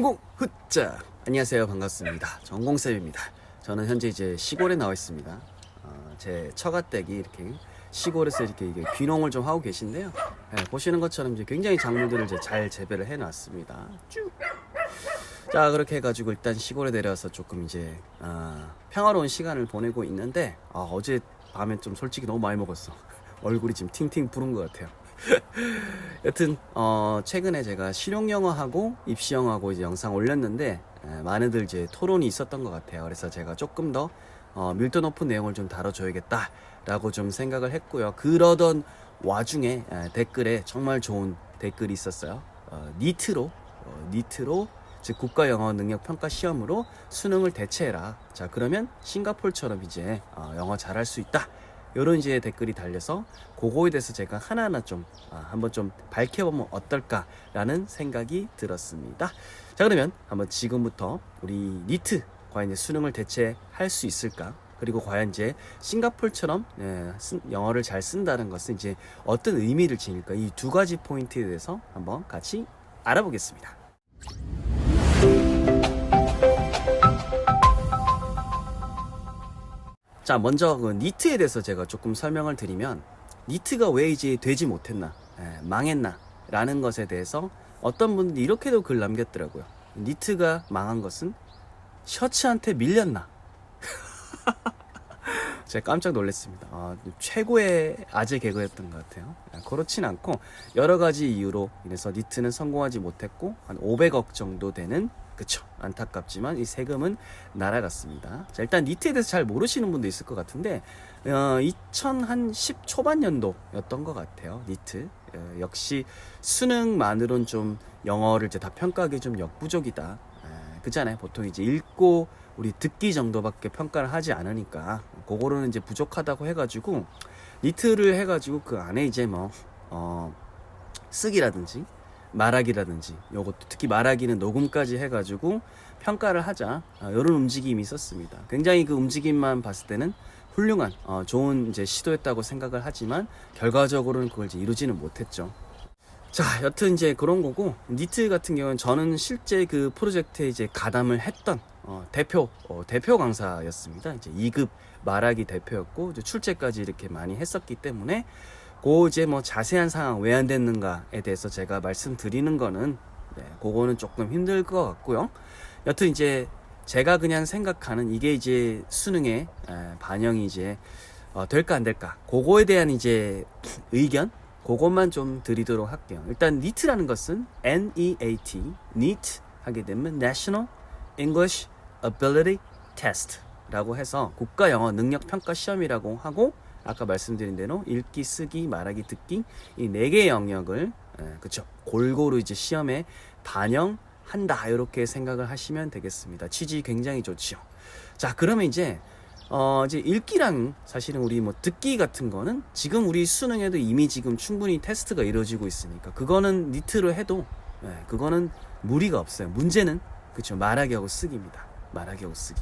성공 훗자. 안녕하세요, 반갑습니다. 전공쌤입니다. 저는 현재 이제 시골에 나와 있습니다. 제 처가댁이 이렇게 시골에서 이렇게 귀농을 좀 하고 계신데요. 보시는 것처럼 이제 굉장히 작물들을 이제 잘 재배를 해놨습니다. 쭉. 자, 그렇게 해가지고 일단 시골에 내려와서 조금 이제 평화로운 시간을 보내고 있는데 어제 밤에 좀 솔직히 너무 많이 먹었어. 얼굴이 지금 팅팅 부른 것 같아요. 여튼 최근에 제가 실용영어하고 입시영어하고 이제 영상 올렸는데 많이들 이제 토론이 있었던 것 같아요. 그래서 제가 조금 더 밀도 높은 내용을 좀 다뤄줘야겠다 라고 좀 생각을 했고요. 그러던 와중에 댓글에 정말 좋은 댓글이 있었어요. 니트로 즉 국가영어능력평가시험으로 수능을 대체해라. 자, 그러면 싱가포르처럼 이제 영어 잘할 수 있다. 요런 이제 댓글이 달려서 그거에 대해서 제가 하나하나 좀 한번 좀 밝혀보면 어떨까라는 생각이 들었습니다. 자, 그러면 한번 지금부터 우리 니트 과연 이제 수능을 대체할 수 있을까? 그리고 과연 이제 싱가포르처럼 영어를 잘 쓴다는 것은 이제 어떤 의미를 지닐까? 이 두 가지 포인트에 대해서 한번 같이 알아보겠습니다. 자, 먼저 그 니트에 대해서 제가 조금 설명을 드리면, 니트가 왜 이제 되지 못했나, 망했나 라는 것에 대해서 어떤 분들이 이렇게도 글 남겼더라고요. 니트가 망한 것은 셔츠한테 밀렸나. 제가 깜짝 놀랐습니다. 최고의 아재 개그였던 것 같아요. 그렇진 않고 여러 가지 이유로 인해서 니트는 성공하지 못했고 한 500억 정도 되는, 그쵸, 안타깝지만 이 세금은 날아갔습니다. 자, 일단 니트에 대해서 잘 모르시는 분도 있을 것 같은데 2010 초반 연도였던 것 같아요. 니트 역시 수능만으론 좀 영어를 이제 다 평가하기 좀 역부족이다. 그잖아요. 보통 이제 읽고 우리 듣기 정도밖에 평가를 하지 않으니까 그거로는 이제 부족하다고 해가지고 니트를 해가지고 그 안에 이제 쓰기라든지 말하기라든지, 요것도 특히 말하기는 녹음까지 해가지고 평가를 하자, 이런 움직임이 있었습니다. 굉장히 그 움직임만 봤을 때는 훌륭한 좋은 이제 시도였다고 생각을 하지만 결과적으로는 그걸 이제 이루지는 못했죠. 자, 여튼 이제 그런 거고, 니트 같은 경우는 저는 실제 그 프로젝트에 이제 가담을 했던 대표 강사였습니다. 이제 2급 말하기 대표였고 이제 출제까지 이렇게 많이 했었기 때문에 이제 자세한 상황 왜 안 됐는가에 대해서 제가 말씀드리는 거는 그거는 조금 힘들 것 같고요. 여튼 이제 제가 그냥 생각하는 이게 이제 수능에 반영이 이제 될까 안 될까, 그거에 대한 이제 의견, 그것만 좀 드리도록 할게요. 일단 니트라는 것은 NEAT, NEAT 하게 되면 National English Ability Test 라고 해서 국가영어능력평가시험이라고 하고, 아까 말씀드린 대로 읽기, 쓰기, 말하기, 듣기 이 4개의 영역을 그쵸, 골고루 이제 시험에 반영한다, 이렇게 생각을 하시면 되겠습니다. 취지 굉장히 좋죠. 자, 그러면 이제 읽기랑 사실은 우리 듣기 같은 거는 지금 우리 수능에도 이미 지금 충분히 테스트가 이루어지고 있으니까 그거는 니트로 해도 그거는 무리가 없어요. 문제는 그쵸, 말하기하고 쓰기입니다. 말하기하고 쓰기.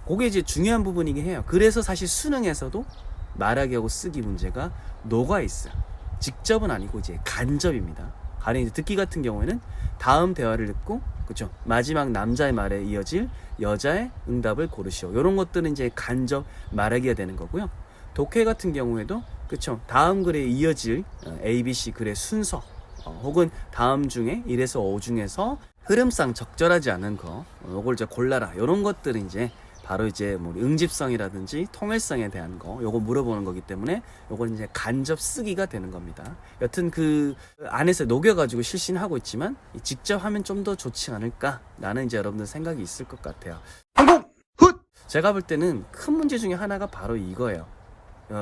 그게 이제 중요한 부분이긴 해요. 그래서 사실 수능에서도 말하기하고 쓰기 문제가 녹아 있어요. 직접은 아니고 이제 간접입니다. 가령 이제 듣기 같은 경우에는 다음 대화를 듣고, 그쵸, 마지막 남자의 말에 이어질 여자의 응답을 고르시오. 이런 것들은 이제 간접 말하기가 되는 거고요. 독해 같은 경우에도 그쵸, 다음 글에 이어질 A, B, C 글의 순서, 혹은 다음 중에 1에서 5 중에서 흐름상 적절하지 않은 거, 요걸 이제 골라라. 이런 것들은 이제 바로 이제 응집성이라든지 통일성에 대한 거, 요거 물어보는 거기 때문에 요건 이제 간접 쓰기가 되는 겁니다. 여튼 그 안에서 녹여가지고 실시는 하고 있지만 직접 하면 좀 더 좋지 않을까라는 이제 여러분들 생각이 있을 것 같아요. 성공! 훗! 제가 볼 때는 큰 문제 중에 하나가 바로 이거예요.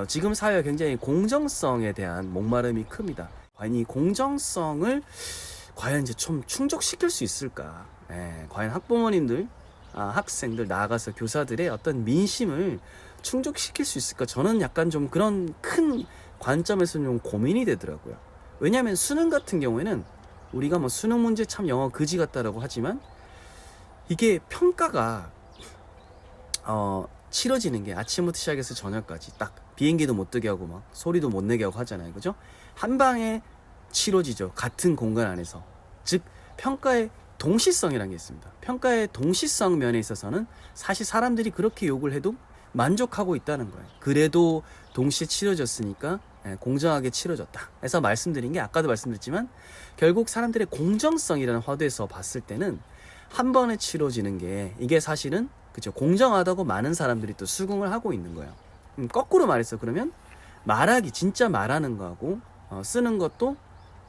지금 사회가 굉장히 공정성에 대한 목마름이 큽니다. 과연 이 공정성을 과연 이제 좀 충족시킬 수 있을까? 과연 학부모님들, 학생들, 나아가서 교사들의 어떤 민심을 충족시킬 수 있을까? 저는 약간 좀 그런 큰 관점에서 좀 고민이 되더라고요. 왜냐하면 수능 같은 경우에는 우리가 수능 문제 참 영어 그지 같다라고 하지만 이게 평가가 치러지는 게 아침부터 시작해서 저녁까지 딱 비행기도 못 뜨게 하고 막 소리도 못 내게 하고 하잖아요. 그죠? 한 방에 치러지죠. 같은 공간 안에서. 즉 평가의 동시성이라는 게 있습니다. 평가의 동시성 면에 있어서는 사실 사람들이 그렇게 욕을 해도 만족하고 있다는 거예요. 그래도 동시에 치러졌으니까 공정하게 치러졌다. 그래서 말씀드린 게 아까도 말씀드렸지만 결국 사람들의 공정성이라는 화두에서 봤을 때는 한 번에 치러지는 게 이게 사실은 그죠, 공정하다고 많은 사람들이 또 수긍을 하고 있는 거예요. 거꾸로 말해서 그러면 말하기 진짜 말하는 거하고 쓰는 것도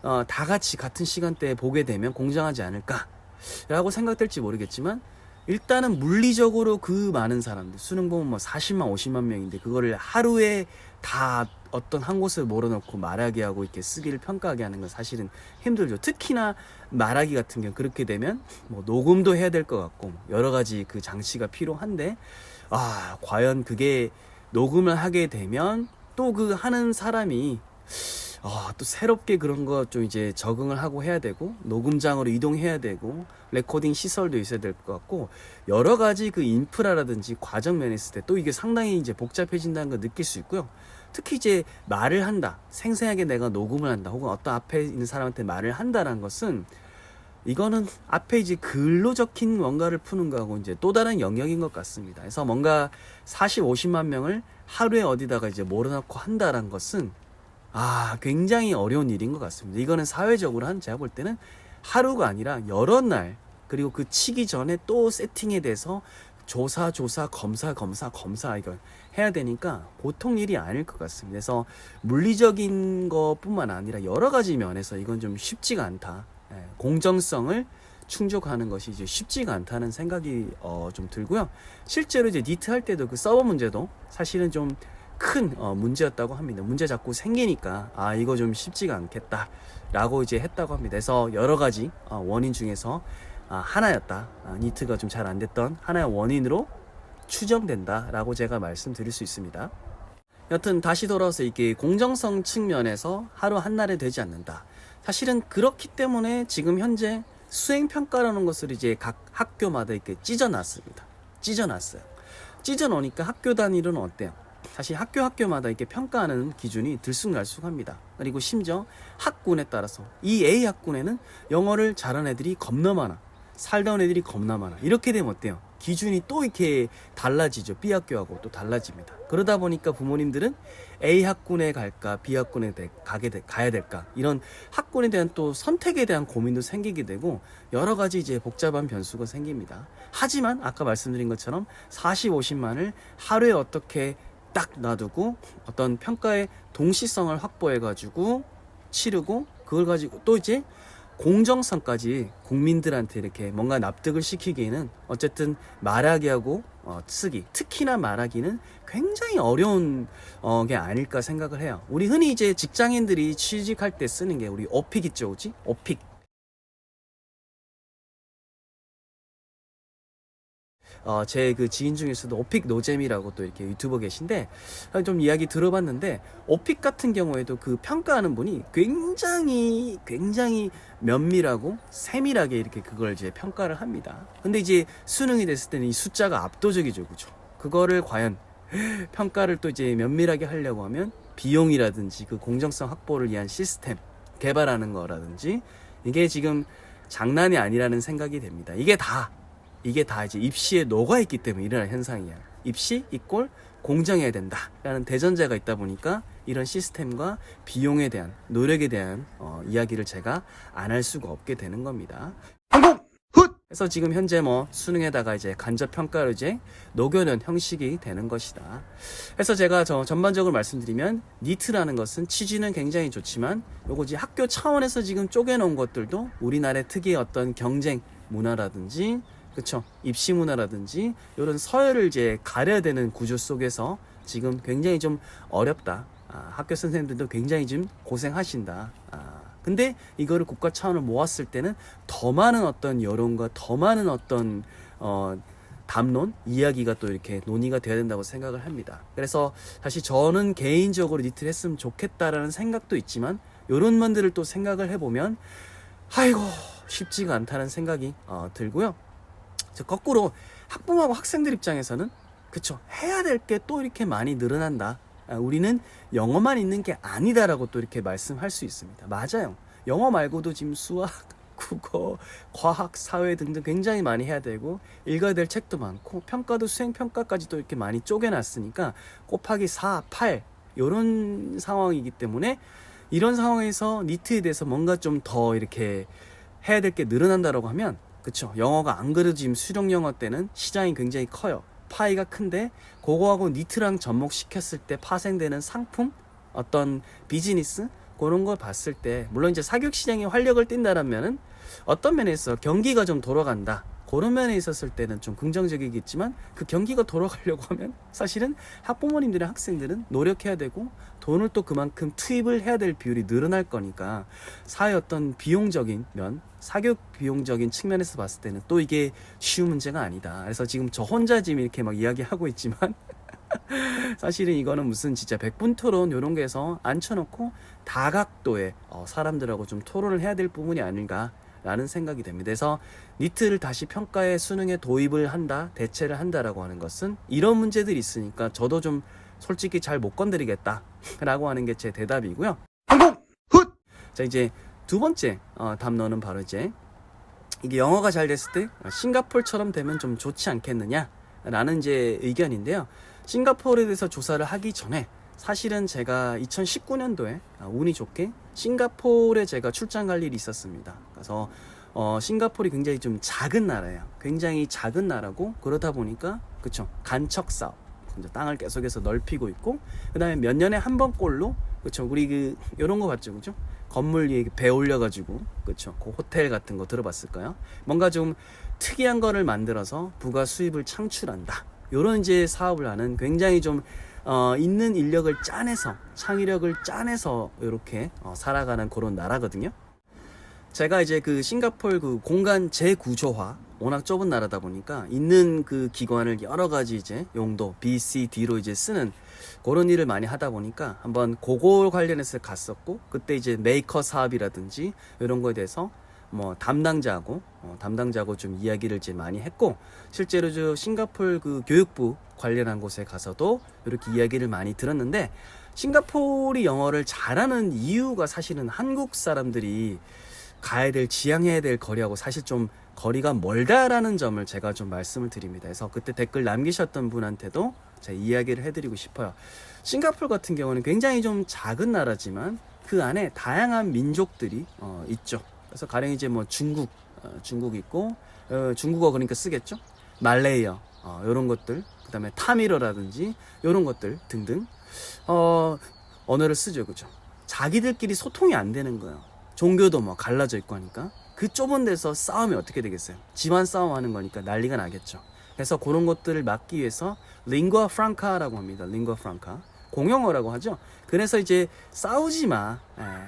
다 같이 같은 시간대에 보게 되면 공정하지 않을까라고 생각될지 모르겠지만 일단은 물리적으로 그 많은 사람들 수능 보면 뭐 40만 50만 명인데 그거를 하루에 다 어떤 한 곳을 몰아넣고 말하기 하고 이렇게 쓰기를 평가하게 하는 건 사실은 힘들죠. 특히나 말하기 같은 경우 그렇게 되면 뭐 녹음도 해야 될 것 같고 여러 가지 그 장치가 필요한데 과연 그게 녹음을 하게 되면 또 그 하는 사람이 또 새롭게 그런 거 좀 이제 적응을 하고 해야 되고 녹음장으로 이동해야 되고 레코딩 시설도 있어야 될 것 같고 여러 가지 그 인프라라든지 과정 면에 있을 때 또 이게 상당히 이제 복잡해진다는 걸 느낄 수 있고요. 특히 이제 말을 한다, 생생하게 내가 녹음을 한다, 혹은 어떤 앞에 있는 사람한테 말을 한다라는 것은 이거는 앞에 이제 글로 적힌 뭔가를 푸는 거하고 이제 또 다른 영역인 것 같습니다. 그래서 뭔가 40, 50만 명을 하루에 어디다가 이제 몰아넣고 한다라는 것은 굉장히 어려운 일인 것 같습니다. 이거는 사회적으로 제가 볼 때는 하루가 아니라 여러 날, 그리고 그 치기 전에 또 세팅에 대해서 조사, 검사 이걸 해야 되니까 보통 일이 아닐 것 같습니다. 그래서 물리적인 것뿐만 아니라 여러 가지 면에서 이건 좀 쉽지가 않다. 공정성을 충족하는 것이 이제 쉽지가 않다는 생각이 좀 들고요. 실제로 이제 니트 할 때도 그 서버 문제도 사실은 좀 큰 문제였다고 합니다. 문제 자꾸 생기니까 이거 좀 쉽지가 않겠다 라고 이제 했다고 합니다. 그래서 여러 가지 원인 중에서 하나였다. 니트가 좀 잘 안 됐던 하나의 원인으로 추정된다 라고 제가 말씀드릴 수 있습니다. 여튼 다시 돌아와서 이게 공정성 측면에서 하루 한 날에 되지 않는다. 사실은 그렇기 때문에 지금 현재 수행평가라는 것을 이제 각 학교마다 이렇게 찢어놨습니다. 찢어놓으니까 학교 단위로는 어때요? 사실 학교마다 이렇게 평가하는 기준이 들쑥날쑥합니다. 그리고 심지어 학군에 따라서 이 A 학군에는 영어를 잘하는 애들이 겁나 많아, 살다 온 애들이 겁나 많아. 이렇게 되면 어때요? 기준이 또 이렇게 달라지죠. B 학교하고 또 달라집니다. 그러다 보니까 부모님들은 A 학군에 갈까 B 학군에 가야 될까, 이런 학군에 대한 또 선택에 대한 고민도 생기게 되고 여러 가지 이제 복잡한 변수가 생깁니다. 하지만 아까 말씀드린 것처럼 40, 50만을 하루에 어떻게 딱 놔두고 어떤 평가의 동시성을 확보해가지고 치르고 그걸 가지고 또 이제 공정성까지 국민들한테 이렇게 뭔가 납득을 시키기에는 어쨌든 말하기하고 쓰기, 특히나 말하기는 굉장히 어려운 게 아닐까 생각을 해요. 우리 흔히 이제 직장인들이 취직할 때 쓰는 게 우리 어픽 있죠, 그치? 어픽. 제 그 지인 중에서도 오픽 노잼이라고 또 이렇게 유튜버 계신데 좀 이야기 들어봤는데 오픽 같은 경우에도 그 평가하는 분이 굉장히 면밀하고 세밀하게 이렇게 그걸 이제 평가를 합니다. 근데 이제 수능이 됐을 때는 이 숫자가 압도적이죠, 그죠? 그거를 과연 평가를 또 이제 면밀하게 하려고 하면 비용이라든지 그 공정성 확보를 위한 시스템 개발하는 거라든지 이게 지금 장난이 아니라는 생각이 됩니다. 이게 다 이제 입시에 녹아있기 때문에 일어나는 현상이야. 입시 이꼴 공정해야 된다라는 대전제가 있다 보니까 이런 시스템과 비용에 대한 노력에 대한 이야기를 제가 안 할 수가 없게 되는 겁니다. 그래서 지금 현재 수능에다가 이제 간접 평가를 이제 녹여낸 형식이 되는 것이다. 그래서 제가 전반적으로 말씀드리면 니트라는 것은 취지는 굉장히 좋지만 요거 이제 학교 차원에서 지금 쪼개놓은 것들도 우리나라의 특유의 어떤 경쟁 문화라든지 그쵸, 입시 문화라든지 이런 서열을 이제 가려야 되는 구조 속에서 지금 굉장히 좀 어렵다. 학교 선생님들도 굉장히 좀 고생하신다. 근데 이거를 국가 차원을 모았을 때는 더 많은 어떤 여론과 더 많은 어떤 담론, 이야기가 또 이렇게 논의가 돼야 된다고 생각을 합니다. 그래서 사실 저는 개인적으로 니트를 했으면 좋겠다라는 생각도 있지만 이런 면들을 또 생각을 해보면 아이고 쉽지가 않다는 생각이 들고요. 거꾸로 학부모하고 학생들 입장에서는 그쵸, 해야 될 게 또 이렇게 많이 늘어난다. 우리는 영어만 있는 게 아니다라고 또 이렇게 말씀할 수 있습니다. 맞아요. 영어 말고도 지금 수학, 국어, 과학, 사회 등등 굉장히 많이 해야 되고 읽어야 될 책도 많고 평가도 수행평가까지도 이렇게 많이 쪼개놨으니까 곱하기 4, 8 이런 상황이기 때문에 이런 상황에서 니트에 대해서 뭔가 좀 더 이렇게 해야 될 게 늘어난다라고 하면 그쵸, 영어가 안 그래도 지금 수령 영어 때는 시장이 굉장히 커요. 파이가 큰데 그거하고 니트랑 접목시켰을 때 파생되는 상품, 어떤 비즈니스 그런 걸 봤을 때 물론 이제 사교육 시장이 활력을 띈다라면은 어떤 면에서 경기가 좀 돌아간다 그런 면에 있었을 때는 좀 긍정적이겠지만 그 경기가 돌아가려고 하면 사실은 학부모님들의 학생들은 노력해야 되고 돈을 또 그만큼 투입을 해야 될 비율이 늘어날 거니까 사회 어떤 비용적인 면 사교육 비용적인 측면에서 봤을 때는 또 이게 쉬운 문제가 아니다. 그래서 지금 저 혼자 지금 이렇게 막 이야기하고 있지만 사실은 이거는 무슨 진짜 백분토론 이런 거에서 앉혀놓고 다각도의 사람들하고 좀 토론을 해야 될 부분이 아닌가 라는 생각이 됩니다. 그래서 니트를 다시 평가에 수능에 도입을 한다, 대체를 한다라고 하는 것은 이런 문제들이 있으니까 저도 좀 솔직히 잘 못 건드리겠다 라고 하는 게 제 대답이고요. 항공! 훗! 자, 이제 두 번째 담론은 바로 이제 이게 영어가 잘 됐을 때 싱가포르처럼 되면 좀 좋지 않겠느냐 라는 이제 의견인데요. 싱가포르에 대해서 조사를 하기 전에 사실은 제가 2019년도에 운이 좋게 싱가포르에 제가 출장 갈 일이 있었습니다. 그래서 싱가포르이 굉장히 좀 작은 나라예요. 굉장히 작은 나라고 그러다 보니까 그쵸, 간척 사업 땅을 계속해서 넓히고 있고 그 다음에 몇 년에 한 번꼴로 그쵸, 우리 그 요런 거 봤죠, 그죠? 건물 위에 배 올려가지고 그쵸, 그 호텔 같은 거 들어봤을까요? 뭔가 좀 특이한 거를 만들어서 부가 수입을 창출한다. 요런 이제 사업을 하는 굉장히 좀 있는 인력을 짜내서 창의력을 짜내서 이렇게 살아가는 그런 나라거든요. 제가 이제 그 싱가포르 그 공간 재구조화 워낙 좁은 나라다 보니까 있는 그 기관을 여러 가지 이제 용도 B, C, D로 이제 쓰는 그런 일을 많이 하다 보니까 한번 그거 관련해서 갔었고 그때 이제 메이커 사업이라든지 이런 거에 대해서 뭐 담당자하고 좀 이야기를 이제 많이 했고 실제로 저 싱가포르 그 교육부 관련한 곳에 가서도 이렇게 이야기를 많이 들었는데 싱가포르이 영어를 잘하는 이유가 사실은 한국 사람들이 가야 될 지향해야 될 거리하고 사실 좀 거리가 멀다라는 점을 제가 좀 말씀을 드립니다. 그래서 그때 댓글 남기셨던 분한테도 제가 이야기를 해드리고 싶어요. 싱가포르 같은 경우는 굉장히 좀 작은 나라지만 그 안에 다양한 민족들이 있죠. 그래서 가령 이제 뭐 중국 있고 중국어 그러니까 쓰겠죠. 말레이어 이런 것들, 그다음에 타밀어라든지 이런 것들 등등 언어를 쓰죠, 그죠? 자기들끼리 소통이 안 되는 거예요. 종교도 뭐 갈라져 있고 하니까 그 좁은 데서 싸우면 어떻게 되겠어요? 집안 싸움하는 거니까 난리가 나겠죠. 그래서 그런 것들을 막기 위해서 링구아 프랑카라고 합니다. 링구아 프랑카. 공용어라고 하죠. 그래서 이제 싸우지 마.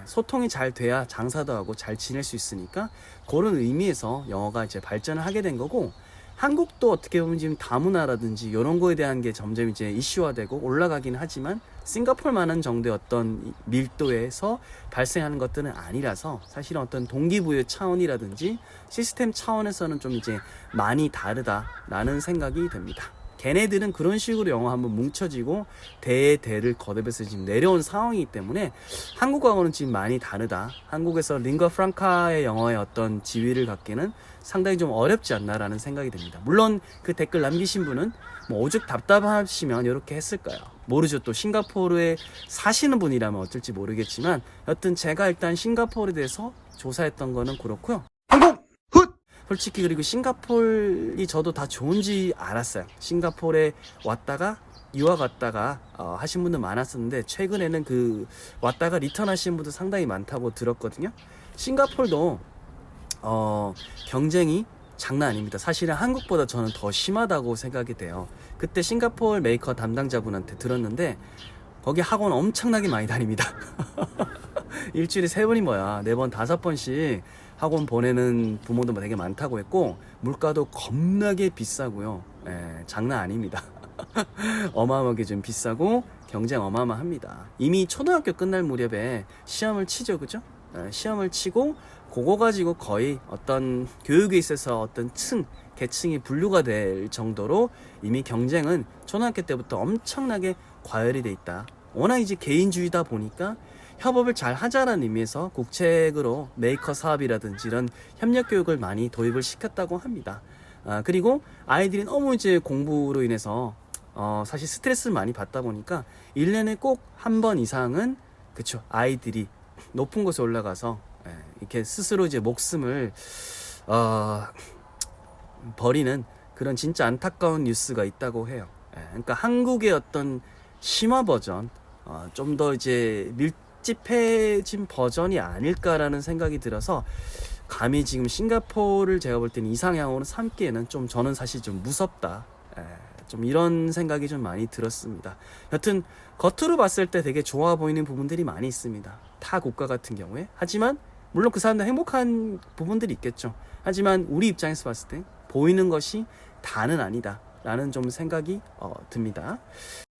소통이 잘 돼야 장사도 하고 잘 지낼 수 있으니까 그런 의미에서 영어가 이제 발전을 하게 된 거고 한국도 어떻게 보면 지금 다문화라든지 이런 거에 대한 게 점점 이제 이슈화되고 올라가긴 하지만 싱가포르만한 정도의 어떤 밀도에서 발생하는 것들은 아니라서 사실은 어떤 동기부여 차원이라든지 시스템 차원에서는 좀 이제 많이 다르다라는 생각이 됩니다. 걔네들은 그런 식으로 영어 한번 뭉쳐지고 대를 거듭해서 지금 내려온 상황이기 때문에 한국하고는 지금 많이 다르다. 한국에서 링거 프랑카의 영어의 어떤 지위를 갖기는 상당히 좀 어렵지 않나라는 생각이 듭니다. 물론 그 댓글 남기신 분은 뭐 오죽 답답하시면 이렇게 했을 거예요. 모르죠. 또 싱가포르에 사시는 분이라면 어떨지 모르겠지만 여튼 제가 일단 싱가포르에 대해서 조사했던 거는 그렇고요. 한국! 훗! 솔직히 그리고 싱가포르이 저도 다 좋은지 알았어요. 싱가포르에 왔다가 유학 왔다가 하신 분들 많았었는데 최근에는 그 왔다가 리턴 하신 분들 상당히 많다고 들었거든요. 싱가포르도 경쟁이 장난 아닙니다. 사실은 한국보다 저는 더 심하다고 생각이 돼요. 그때 싱가포르 메이커 담당자분한테 들었는데 거기 학원 엄청나게 많이 다닙니다. 일주일에 3번이 뭐야 4번 5번씩 학원 보내는 부모도 되게 많다고 했고 물가도 겁나게 비싸고요. 장난 아닙니다. 어마어마하게 좀 비싸고 경쟁 어마어마합니다. 이미 초등학교 끝날 무렵에 시험을 치죠, 그죠? 시험을 치고 그거 가지고 거의 어떤 교육에 있어서 어떤 계층이 분류가 될 정도로 이미 경쟁은 초등학교 때부터 엄청나게 과열이 돼 있다. 워낙 이제 개인주의다 보니까 협업을 잘 하자는 의미에서 국책으로 메이커 사업이라든지 이런 협력 교육을 많이 도입을 시켰다고 합니다. 그리고 아이들이 너무 이제 공부로 인해서 사실 스트레스를 많이 받다 보니까 1년에 꼭 한 번 이상은 그쵸 아이들이 높은 곳에 올라가서 이렇게 스스로 이제 목숨을 버리는 그런 진짜 안타까운 뉴스가 있다고 해요. 그러니까 한국의 어떤 심화 버전, 좀 더 이제 밀집해진 버전이 아닐까라는 생각이 들어서 감히 지금 싱가포르를 제가 볼 때는 이상향으로 삼기에는 좀 저는 사실 좀 무섭다. 좀 이런 생각이 좀 많이 들었습니다. 여튼 겉으로 봤을 때 되게 좋아 보이는 부분들이 많이 있습니다. 타 국가 같은 경우에. 하지만 물론 그 사람들 행복한 부분들이 있겠죠. 하지만 우리 입장에서 봤을 때 보이는 것이 다는 아니다 라는 좀 생각이 듭니다.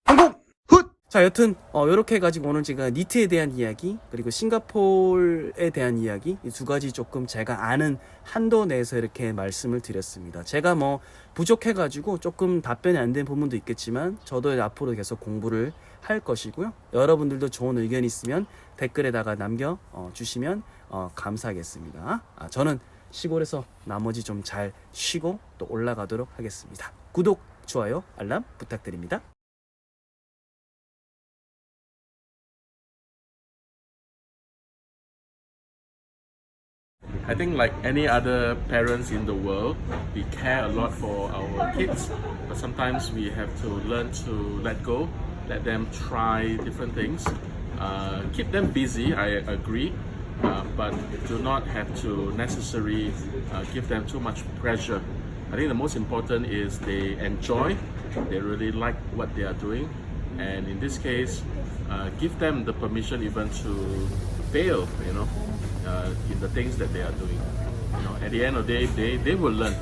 한국 훗! 자 여튼 이렇게 해가지고 오늘 제가 니트에 대한 이야기 그리고 싱가포르에 대한 이야기 이 두 가지 조금 제가 아는 한도 내에서 이렇게 말씀을 드렸습니다. 제가 뭐 부족해가지고 조금 답변이 안 된 부분도 있겠지만 저도 앞으로 계속 공부를 할 것이고요. 여러분들도 좋은 의견 있으면 댓글에다가 남겨주시면 감사하겠습니다. 저는 시골에서 나머지 좀 잘 쉬고 또 올라가도록 하겠습니다. 구독, 좋아요, 알람 부탁드립니다. I think like any other parents in the world, we care a lot for our kids, but sometimes we have to learn to let go, let them try different things, keep them busy, I agree, but do not have to necessarily give them too much pressure. I think the most important is they enjoy, they really like what they are doing, and in this case, give them the permission even to fail, in the things that they are doing. At the end of the day, they will learn.